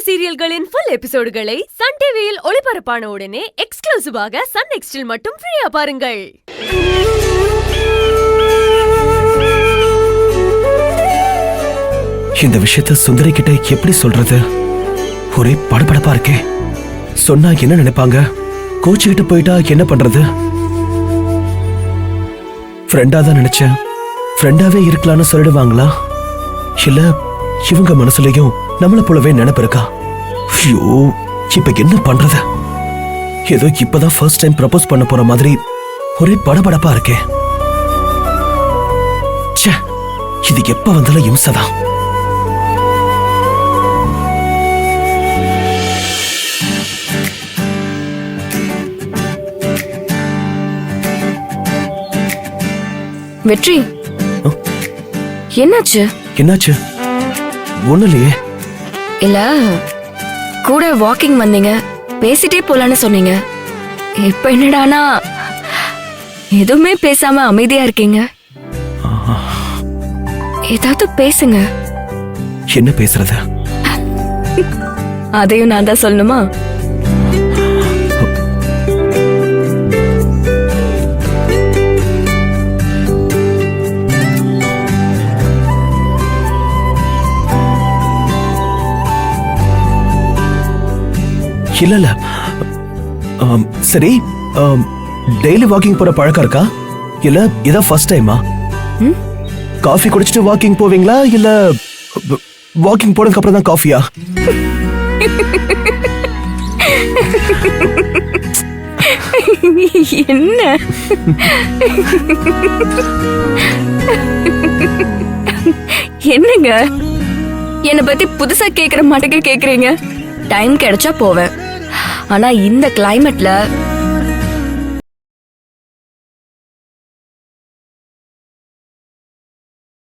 சீரியல்களின் full எபிசோடுகளை Sun டிவியில் ஒளிபரப்பான உடனே எக்ஸ்க்ளூசிவாக சன் நெக்ஸ்டில் மட்டும் ஃப்ரீயா பாருங்கள். இந்த விஷயத்த சுந்தரி கிட்ட எப்படி சொல்றது? ஒரே படபடப்பா இருக்கே. சொன்னா என்ன நினைப்பாங்க? கோச்சுக்கிட்டு போயிட்டா என்ன பண்றது? ஃப்ரெண்டா தான் நினைச்சேன். ஃப்ரெண்டாவே இருக்கலாம்னு சொல்லிடுவாங்களா? இல்ல இவங்க மனசுலயும் நம்மள போலவே நினைப்பு இருக்கா? ஐயோ, இப்ப என்ன பண்றது? ஏதோ இப்பதான் ஃபர்ஸ்ட் டைம் ப்ரப்போஸ் பண்ண போற மாதிரி ஒரே படபடப்பா இருக்கே. ச்சே, இது எப்ப வந்தாலும் இம்சதான். வெற்றி, என்னாச்சு? என்னாச்சு? ஒண்ணு இல்லையே. இல்ல, கூட வாக்கிங் வந்தீங்க, பேசிட்டே போலான்னு சொன்னீங்க. இப்ப என்னடானா எதுவுமே பேசாம அமைதியா இருக்கீங்க. ஏதாவது பேசுங்க. என்ன பேசுறது? அதையும் நான் தான் சொல்லணுமா? இல்ல சரி, டெய்லி வாக்கிங் போற பழக்கம் இருக்கா? இல்ல இதான் ஃபர்ஸ்ட் டைமா? காஃபி குடிச்சிட்டு வாக்கிங் போவீங்களா? இல்ல வாக்கிங் போனதுக்கு அப்புறம் தான் காஃபியா? என்ன என்னங்க என்ன பத்தி புதுசா கேக்குற மாட்டேங்க கேக்குறீங்க? டைம் கிடைச்சா போவேன். ஆனா இந்த கிளைமேட்ல